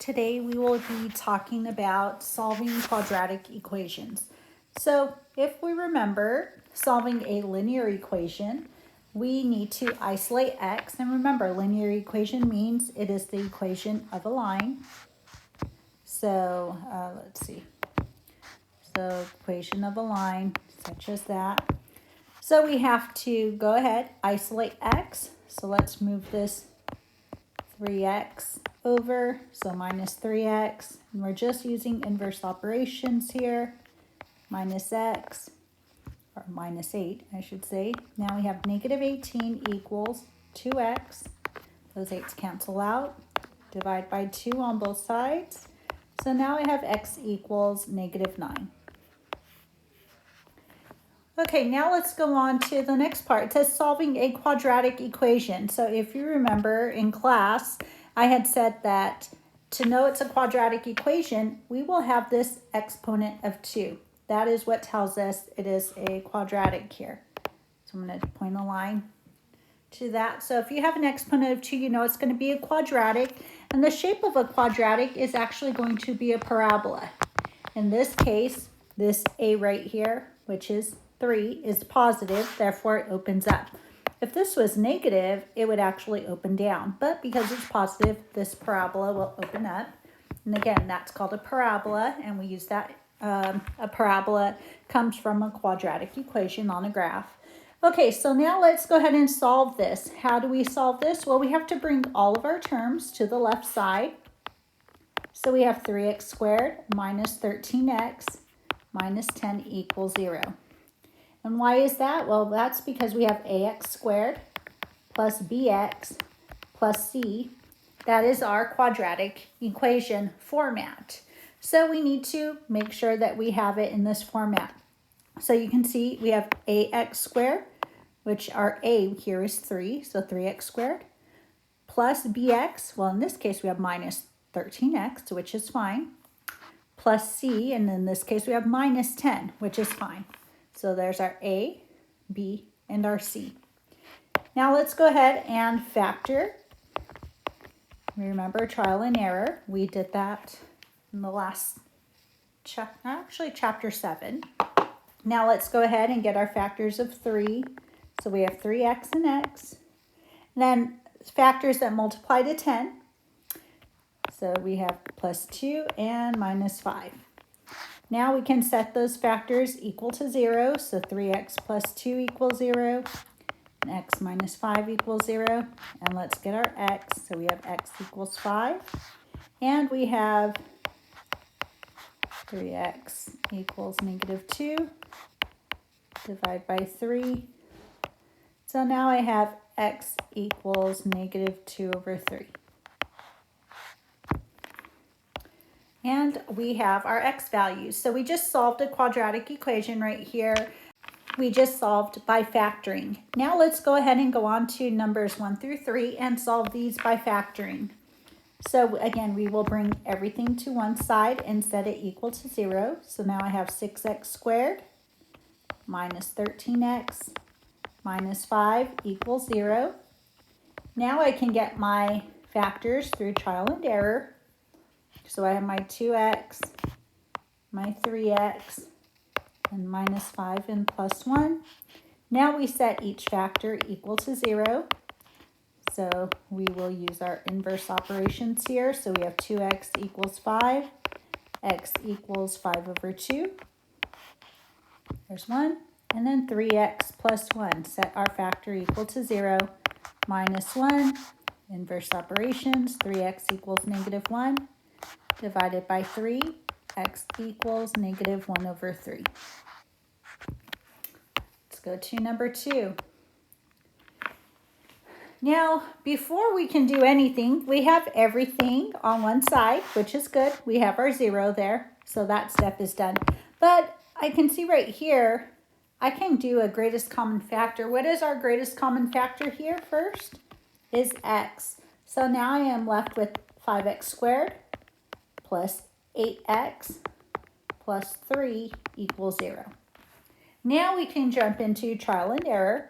Today we will be talking about solving quadratic equations. So if we remember solving a linear equation, we need to isolate x. And remember, linear equation means it is the equation of a line. So let's see. So equation of a line, such as that. So we have to go ahead, isolate x. So let's move this 3x over, so minus 3x, and we're just using inverse operations here, minus x, or minus 8, I should say. Now we have negative 18 equals 2x. Those 8's cancel out. Divide by 2 on both sides. So now I have x equals negative 9. Okay, now let's go on to the next part. It says solving a quadratic equation. So if you remember in class, I had said that to know it's a quadratic equation, we will have this exponent of 2. That is what tells us it is a quadratic here. So I'm going to point a line to that. So if you have an exponent of 2, you know it's going to be a quadratic. And the shape of a quadratic is actually going to be a parabola. In this case, this a right here, which is 3, is positive, therefore it opens up. If this was negative, it would actually open down. But because it's positive, this parabola will open up. And again, that's called a parabola, and we use that. A parabola comes from a quadratic equation on a graph. Okay, so now let's go ahead and solve this. How do we solve this? Well, we have to bring all of our terms to the left side. So we have 3x squared minus 13x minus 10 equals 0. And why is that? Well, that's because we have ax squared plus bx plus c. That is our quadratic equation format. So we need to make sure that we have it in this format. So you can see we have ax squared, which our a here is 3, so 3x squared, plus bx, well in this case we have minus 13x, which is fine, plus c, and in this case we have minus 10, which is fine. So there's our A, B, and our C. Now let's go ahead and factor. Remember, trial and error. We did that in the last chapter, actually chapter 7. Now let's go ahead and get our factors of 3. So we have 3x and x. And then factors that multiply to 10. So we have plus 2 and minus 5. Now we can set those factors equal to 0. So 3x plus 2 equals 0. And x minus 5 equals 0. And let's get our x. So we have x equals 5. And we have 3x equals negative 2. Divide by 3. So now I have x equals negative 2 over 3. And we have our x values. So we just solved a quadratic equation right here. We just solved by factoring. Now let's go ahead and go on to numbers 1 through 3 and solve these by factoring. So again, we will bring everything to one side and set it equal to 0. So now I have 6x squared minus 13x minus 5 equals 0. Now I can get my factors through trial and error. So I have my 2x, my 3x, and minus 5 and plus 1. Now we set each factor equal to 0. So we will use our inverse operations here. So we have 2x equals 5, x equals 5 over 2. There's 1. And then 3x plus 1. Set our factor equal to 0, minus 1. Inverse operations, 3x equals negative 1. Divided by 3, x equals negative 1 over 3. Let's go to number 2. Now, before we can do anything, we have everything on one side, which is good. We have our 0 there, so that step is done. But I can see right here, I can do a greatest common factor. What is our greatest common factor here first? Is x. So now I am left with 5x squared plus 8x plus 3 equals 0. Now we can jump into trial and error.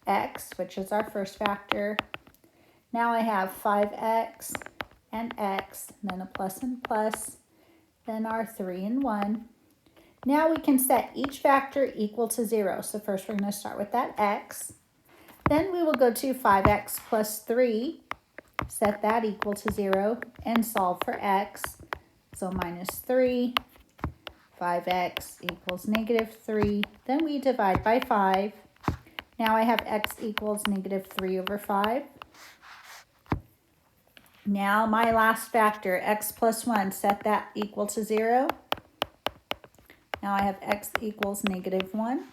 X, which is our first factor. Now I have 5x and x, then a plus and plus, then our 3 and 1. Now we can set each factor equal to 0. So first we're going to start with that x. Then we will go to 5x plus 3, set that equal to 0, and solve for x. So minus 3, 5x equals negative 3. Then we divide by 5. Now I have x equals negative 3 over 5. Now my last factor, x plus 1, set that equal to 0. Now I have x equals negative 1.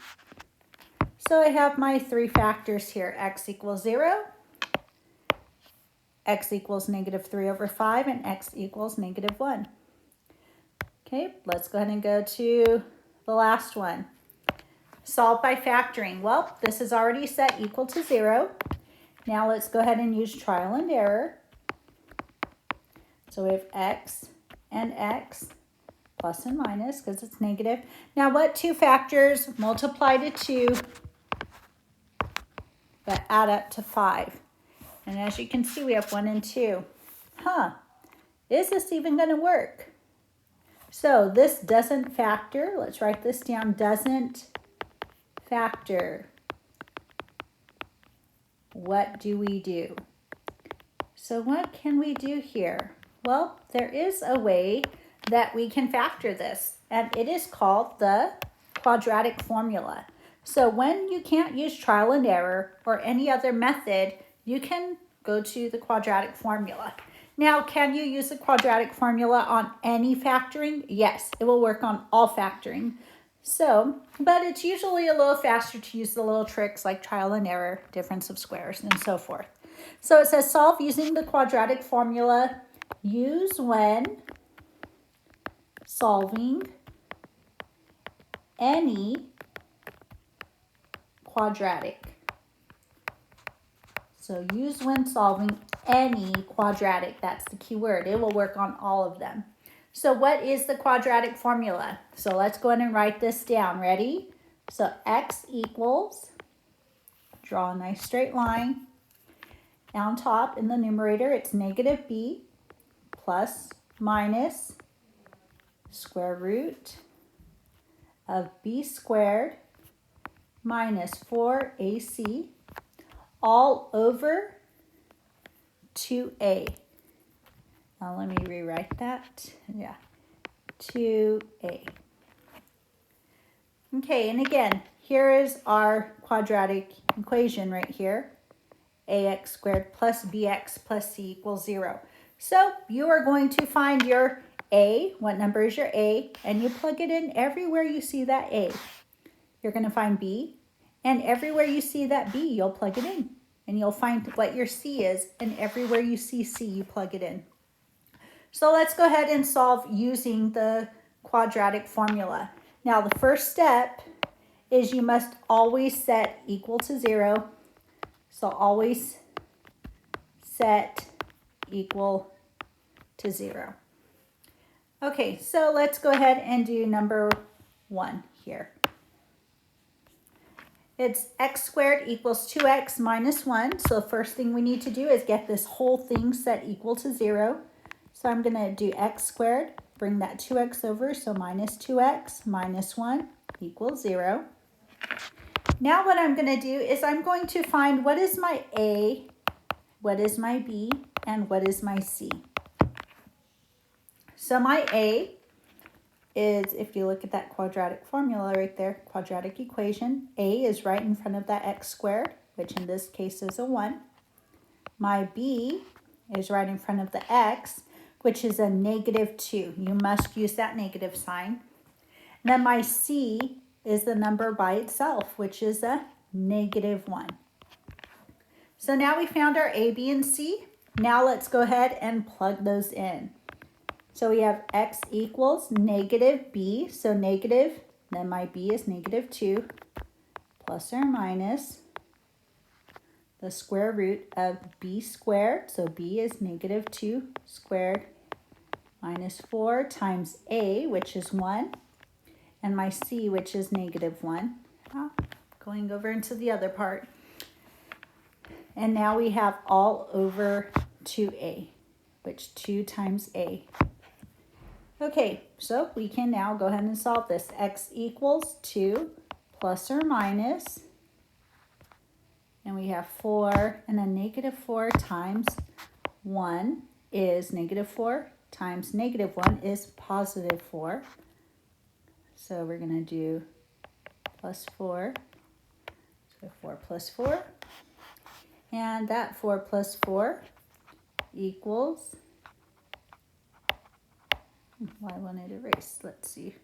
So I have my 3 factors here, x equals 0, x equals negative 3 over 5, and x equals negative 1. Okay, let's go ahead and go to the last one. Solve by factoring. Well, this is already set equal to 0. Now let's go ahead and use trial and error. So we have x and x, plus and minus because it's negative. Now what 2 factors multiply to 2 but add up to 5? And as you can see, we have 1 and 2. Is this even going to work? So this doesn't factor. Let's write this down. Doesn't factor. What do we do? So what can we do here? Well, there is a way that we can factor this, and it is called the quadratic formula. So when you can't use trial and error or any other method, you can go to the quadratic formula. Now, can you use the quadratic formula on any factoring? Yes, it will work on all factoring. So, but it's usually a little faster to use the little tricks like trial and error, difference of squares, and so forth. So it says solve using the quadratic formula. Use when solving any quadratic. So use when solving any quadratic. That's the key word. It will work on all of them. So what is the quadratic formula? So let's go ahead and write this down. Ready? So x equals, draw a nice straight line. On top in the numerator, it's negative b plus minus square root of b squared minus 4ac all over 2a. Now let me rewrite that. Yeah, 2a. Okay, and again, here is our quadratic equation right here. ax squared plus bx plus c equals 0. So you are going to find your a, what number is your a, and you plug it in everywhere you see that a. You're going to find b, and everywhere you see that b, you'll plug it in. And you'll find what your c is, and everywhere you see c, you plug it in. So let's go ahead and solve using the quadratic formula. Now the first step is you must always set equal to 0. So always set equal to 0. Okay, so let's go ahead and do number 1 here. It's x squared equals 2x minus 1. So the first thing we need to do is get this whole thing set equal to 0. So I'm going to do x squared, bring that 2x over, so minus 2x minus 1 equals 0. Now what I'm going to do is I'm going to find what is my a, what is my b, and what is my c. So my a is, if you look at that quadratic formula right there, quadratic equation, a is right in front of that x squared, which in this case is a 1. My b is right in front of the x, which is a negative 2. You must use that negative sign. And then my c is the number by itself, which is a negative 1. So now we found our a, b, and c. Now let's go ahead and plug those in. So we have x equals negative b, so negative, then my b is negative 2, plus or minus the square root of b squared, so b is negative 2 squared, minus 4 times a, which is 1, and my c, which is negative 1. Going over into the other part. And now we have all over 2a. which 2 times a. Okay, so we can now go ahead and solve this. X equals 2 plus or minus, and we have 4, and then negative 4 times 1 is negative 4 times negative 1 is positive 4. So we're going to do plus 4. So 4 plus 4. And that 4 plus 4 equals, why won't it erase? Let's see.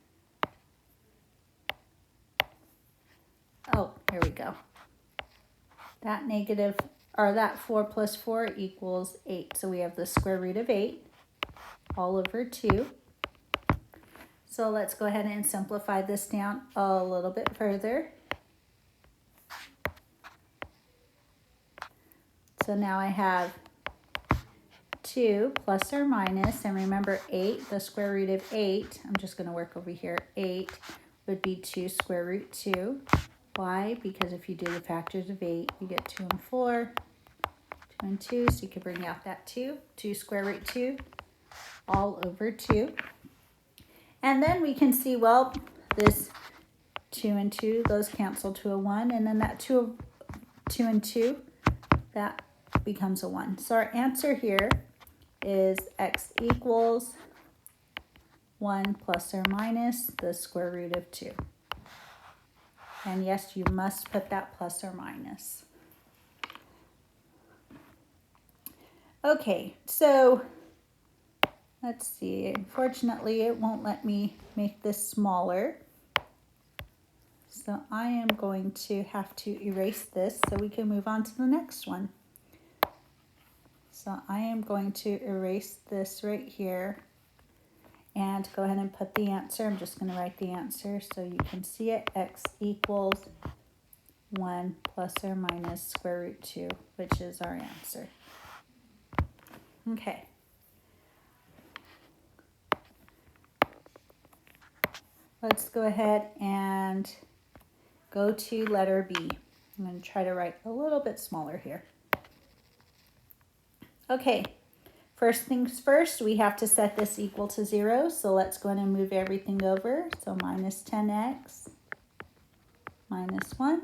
Oh, here we go. That 4 plus 4 equals 8. So we have the square root of 8 all over 2. So let's go ahead and simplify this down a little bit further. So now I have 2 plus or minus, and remember 8, the square root of 8, I'm just going to work over here, 8 would be 2 square root 2. Why? Because if you do the factors of 8, you get 2 and 4, 2 and 2, so you can bring out that 2 square root 2, all over 2. And then we can see, well, this 2 and 2, those cancel to a 1, and then that 2 and 2, that becomes a 1. So our answer here is x equals 1 plus or minus the square root of 2. And yes, you must put that plus or minus. Okay, so let's see. Unfortunately, it won't let me make this smaller. So I am going to have to erase this so we can move on to the next one. So I am going to erase this right here and go ahead and put the answer. I'm just going to write the answer so you can see it. X equals 1 plus or minus square root 2, which is our answer. Okay. Let's go ahead and go to letter B. I'm going to try to write a little bit smaller here. Okay, first things first, we have to set this equal to 0. So let's go ahead and move everything over. So minus 10x minus 1,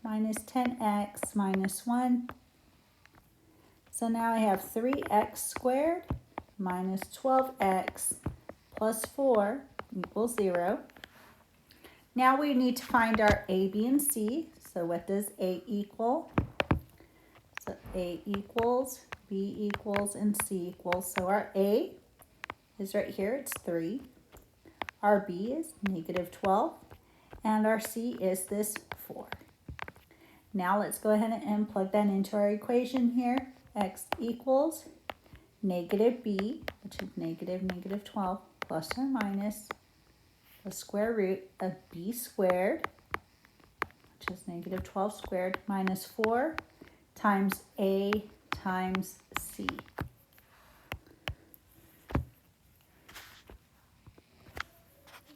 minus 10x minus 1. So now I have 3x squared minus 12x plus 4 equals 0. Now we need to find our a, b, and c. So what does a equal? So a equals, b equals, and c equals. So our a is right here, it's 3. Our b is negative 12. And our c is this 4. Now let's go ahead and plug that into our equation here. X equals negative b, which is negative 12, plus or minus the square root of b squared, which is negative 12 squared, minus 4 times a times c.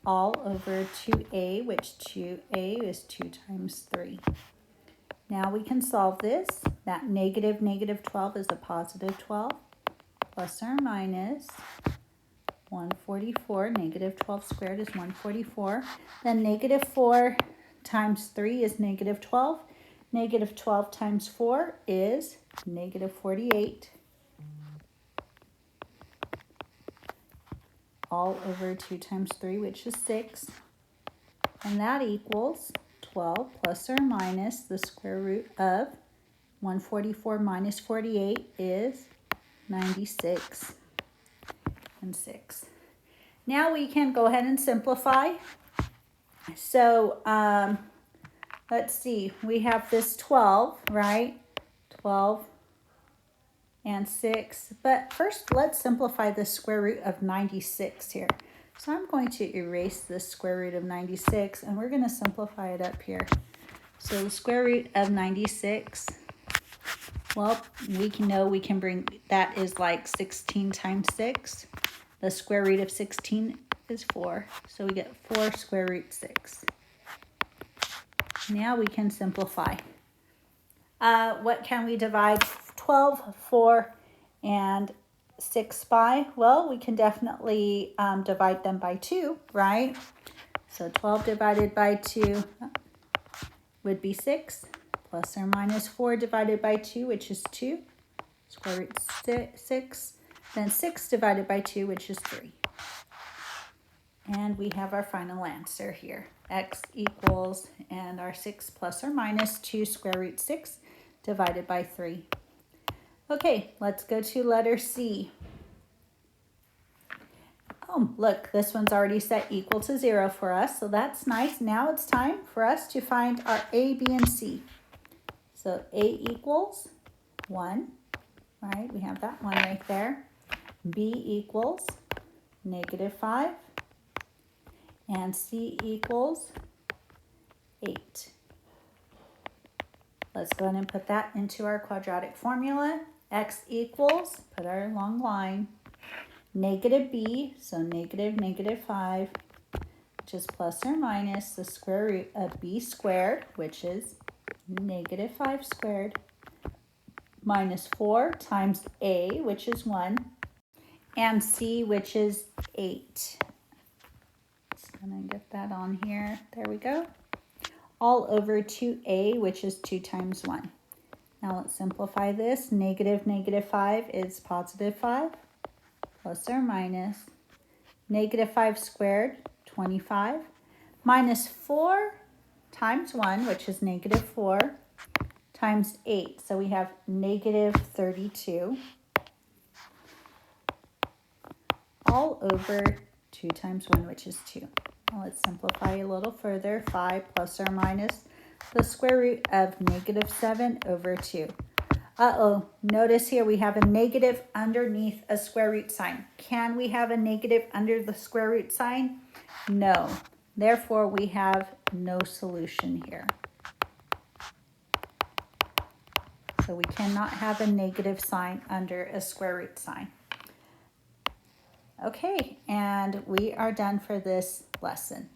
All over 2a, which 2a is 2 times 3. Now we can solve this. That negative 12 is a positive 12, plus or minus 144. Negative 12 squared is 144. Then negative 4 times 3 is negative 12. Negative 12 times 4 is negative 48. All over 2 times 3, which is 6. And that equals 12 plus or minus the square root of 144 minus 48 is 96 and 6. Now we can go ahead and simplify. So let's see, we have this 12, right? 12 and 6. But first, let's simplify the square root of 96 here. So I'm going to erase the square root of 96, and we're going to simplify it up here. So the square root of 96, well, we can bring, that is like 16 times 6. The square root of 16 is 4. So we get 4 square root 6. Now we can simplify. What can we divide 12, 4, and 6 by? Well, we can definitely divide them by 2, right? So 12 divided by 2 would be 6, plus or minus 4 divided by 2, which is 2, square root 6, then 6 divided by 2, which is 3. And we have our final answer here. X equals, and our 6 plus or minus 2 square root 6 divided by 3. Okay, let's go to letter C. Oh, look, this one's already set equal to 0 for us, so that's nice. Now it's time for us to find our A, B, and C. So A equals 1, right? We have that 1 right there. B equals -5. And C equals 8. Let's go ahead and put that into our quadratic formula. X equals, put our long line, negative b, so -5, which is plus or minus the square root of b squared, which is -5 squared, minus 4 times a, which is 1, and c, which is 8. Just gonna get that on here. There we go. All over 2a, which is 2 times 1. Now let's simplify this. -5 is +5, plus or minus. -5 squared, 25, minus 4 times 1, which is -4, times 8. So we have -32, all over 2 times 1, which is 2. Now let's simplify a little further. 5 plus or minus the square root of -7 over 2. Uh-oh, notice here we have a negative underneath a square root sign. Can we have a negative under the square root sign? No. Therefore, we have no solution here. So we cannot have a negative sign under a square root sign. Okay, and we are done for this lesson.